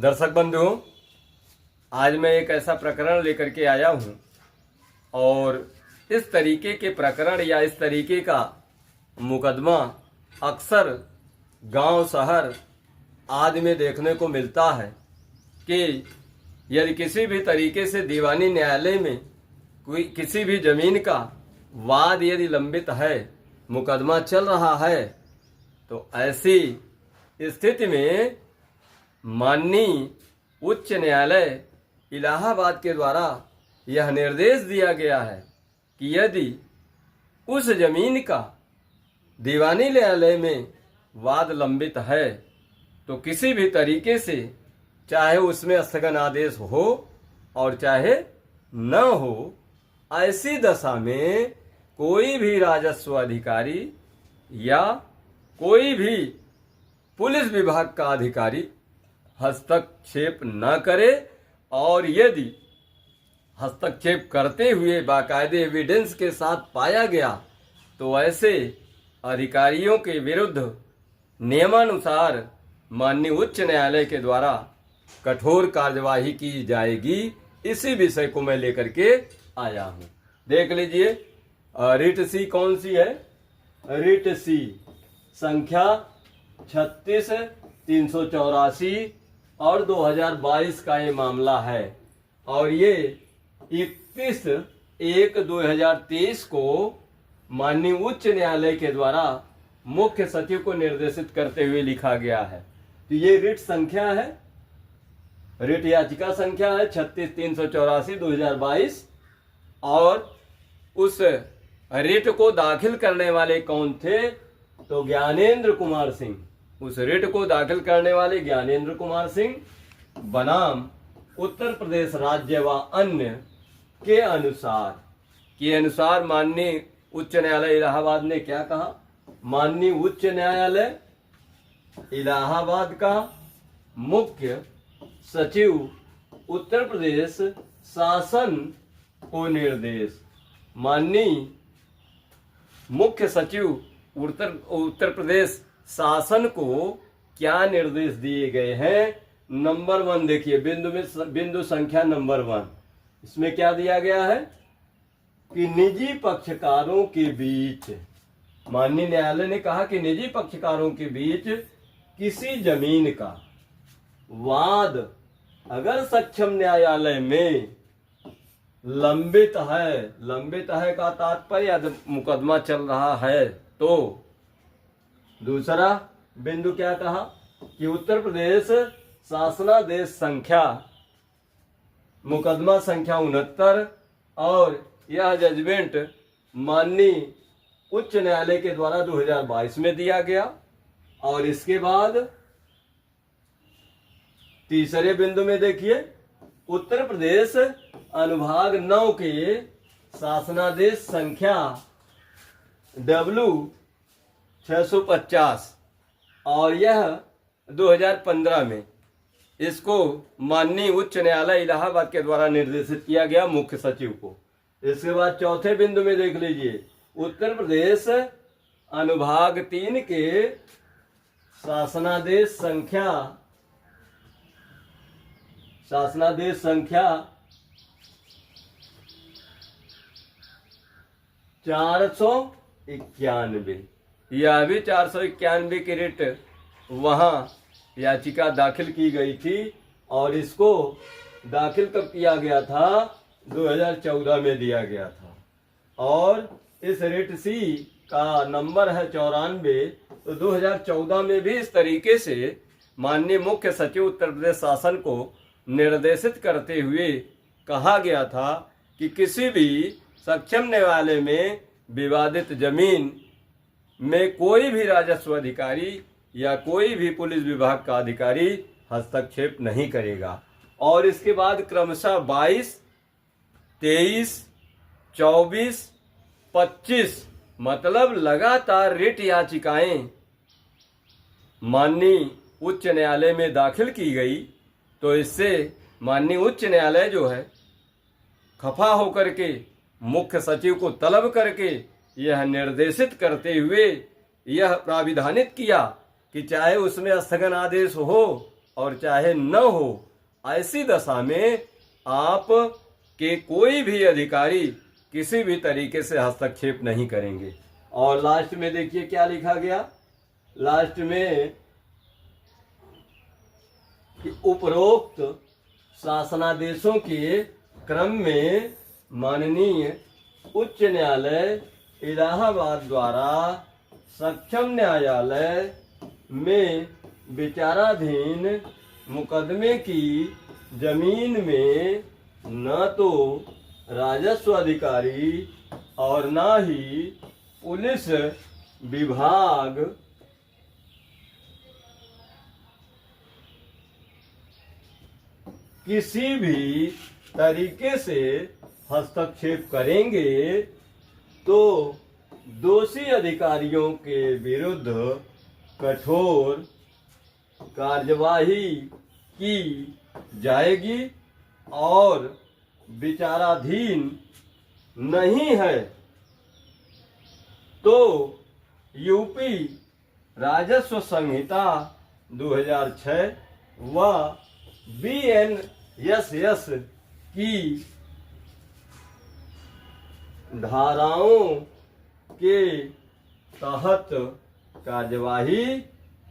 दर्शक बंधुओं, आज मैं एक ऐसा प्रकरण लेकर के आया हूं और इस तरीके के प्रकरण या इस तरीके का मुकदमा अक्सर गांव शहर आदि में देखने को मिलता है कि यदि किसी भी तरीके से दीवानी न्यायालय में कोई किसी भी जमीन का वाद यदि लंबित है, मुकदमा चल रहा है, तो ऐसी स्थिति में माननीय उच्च न्यायालय इलाहाबाद के द्वारा यह निर्देश दिया गया है कि यदि उस जमीन का दीवानी न्यायालय में वाद लंबित है तो किसी भी तरीके से, चाहे उसमें स्थगन आदेश हो और चाहे न हो, ऐसी दशा में कोई भी राजस्व अधिकारी या कोई भी पुलिस विभाग का अधिकारी हस्तक्षेप न करे, और यदि हस्तक्षेप करते हुए बाकायदे एविडेंस के साथ पाया गया तो ऐसे अधिकारियों के विरुद्ध नियमानुसार माननीय उच्च न्यायालय के द्वारा कठोर कार्यवाही की जाएगी। इसी विषय को मैं लेकर के आया हूं। देख लीजिए, रिट सी कौन सी है? रिट सी संख्या 36/384 और 2022 का ये मामला है और ये 31/1/2023 को माननीय उच्च न्यायालय के द्वारा मुख्य सचिव को निर्देशित करते हुए लिखा गया है। तो ये रिट संख्या है, रिट याचिका संख्या है 36/384/2022 और उस रिट को दाखिल करने वाले कौन थे? तो ज्ञानेंद्र कुमार सिंह। उस रिट को दाखिल करने वाले ज्ञानेंद्र कुमार सिंह बनाम उत्तर प्रदेश राज्य व अन्य के अनुसार माननीय उच्च न्यायालय इलाहाबाद ने क्या कहा? माननीय उच्च न्यायालय इलाहाबाद का मुख्य सचिव उत्तर प्रदेश शासन को निर्देश। माननीय मुख्य सचिव उत्तर प्रदेश शासन को क्या निर्देश दिए गए हैं? नंबर 1 देखिए, बिंदु संख्या नंबर 1, इसमें क्या दिया गया है कि निजी पक्षकारों के बीच, माननीय न्यायालय ने कहा कि निजी पक्षकारों के बीच किसी जमीन का वाद अगर सक्षम न्यायालय में लंबित है का तात्पर्य मुकदमा चल रहा है, तो दूसरा बिंदु क्या कहा कि उत्तर प्रदेश शासनादेश संख्या मुकदमा संख्या 69 और यह जजमेंट माननीय उच्च न्यायालय के द्वारा 2022 में दिया गया। और इसके बाद तीसरे बिंदु में देखिए, उत्तर प्रदेश अनुभाग 9 के शासनादेश संख्या W650 और यह 2015 में, इसको माननीय उच्च न्यायालय इलाहाबाद के द्वारा निर्देशित किया गया मुख्य सचिव को। इसके बाद चौथे बिंदु में देख लीजिए, उत्तर प्रदेश अनुभाग 3 के शासनादेश संख्या 491, यह भी 491 की रिट वहां याचिका दाखिल की गई थी और इसको दाखिल कब किया गया था? 2014 में दिया गया था। और इस रिट सी का नंबर है 94। तो 2014 में भी इस तरीके से माननीय मुख्य सचिव उत्तर प्रदेश शासन को निर्देशित करते हुए कहा गया था कि किसी भी सक्षम न्यायालय में विवादित जमीन में कोई भी राजस्व अधिकारी या कोई भी पुलिस विभाग का अधिकारी हस्तक्षेप नहीं करेगा। और इसके बाद क्रमशः 22, 23, 24, 25 मतलब लगातार रिट याचिकाएं माननीय उच्च न्यायालय में दाखिल की गई। तो इससे माननीय उच्च न्यायालय जो है खफा होकर के मुख्य सचिव को तलब करके यह निर्देशित करते हुए यह प्राविधानित किया कि चाहे उसमें स्थगन आदेश हो और चाहे न हो, ऐसी दशा में आप के कोई भी अधिकारी किसी भी तरीके से हस्तक्षेप नहीं करेंगे। और लास्ट में देखिए क्या लिखा गया, लास्ट में कि उपरोक्त शासनादेशों के क्रम में माननीय उच्च न्यायालय इलाहाबाद द्वारा सक्षम न्यायालय में विचाराधीन मुकदमे की जमीन में न तो राजस्व अधिकारी और न ही पुलिस विभाग किसी भी तरीके से हस्तक्षेप करेंगे तो दोषी अधिकारियों के विरुद्ध कठोर कार्यवाही की जाएगी और विचाराधीन नहीं है तो यूपी राजस्व संहिता 2006 व BNSS की धाराओं के तहत कार्यवाही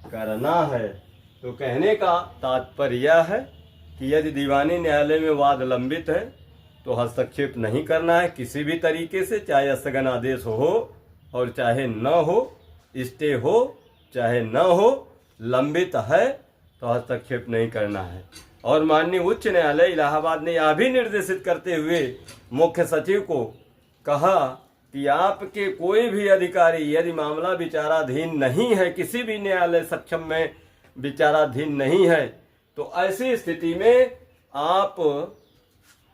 करना है। तो कहने का तात्पर्य यह है कि यदि दीवानी न्यायालय में वाद लंबित है तो हस्तक्षेप नहीं करना है किसी भी तरीके से, चाहे स्थगन आदेश हो और चाहे न हो, स्टे हो चाहे न हो, लंबित है तो हस्तक्षेप नहीं करना है। और माननीय उच्च न्यायालय इलाहाबाद ने यह भी निर्देशित करते हुए मुख्य सचिव को कहा कि आपके कोई भी अधिकारी यदि मामला विचाराधीन नहीं है, किसी भी न्यायालय सक्षम में विचाराधीन नहीं है, तो ऐसी स्थिति में आप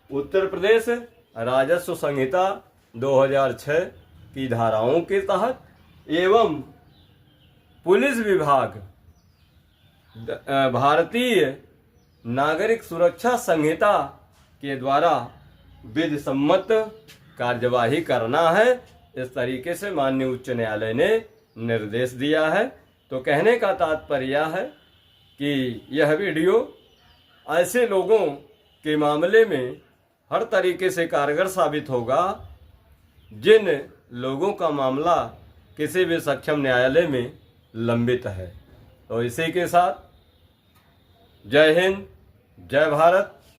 उत्तर प्रदेश राजस्व संहिता 2006 की धाराओं के तहत एवं पुलिस विभाग भारतीय नागरिक सुरक्षा संहिता के द्वारा विधि सम्मत कार्यवाही करना है। इस तरीके से माननीय उच्च न्यायालय ने निर्देश दिया है। तो कहने का तात्पर्य यह है कि यह वीडियो ऐसे लोगों के मामले में हर तरीके से कारगर साबित होगा जिन लोगों का मामला किसी भी सक्षम न्यायालय में लंबित है। तो इसी के साथ जय हिंद, जय भारत।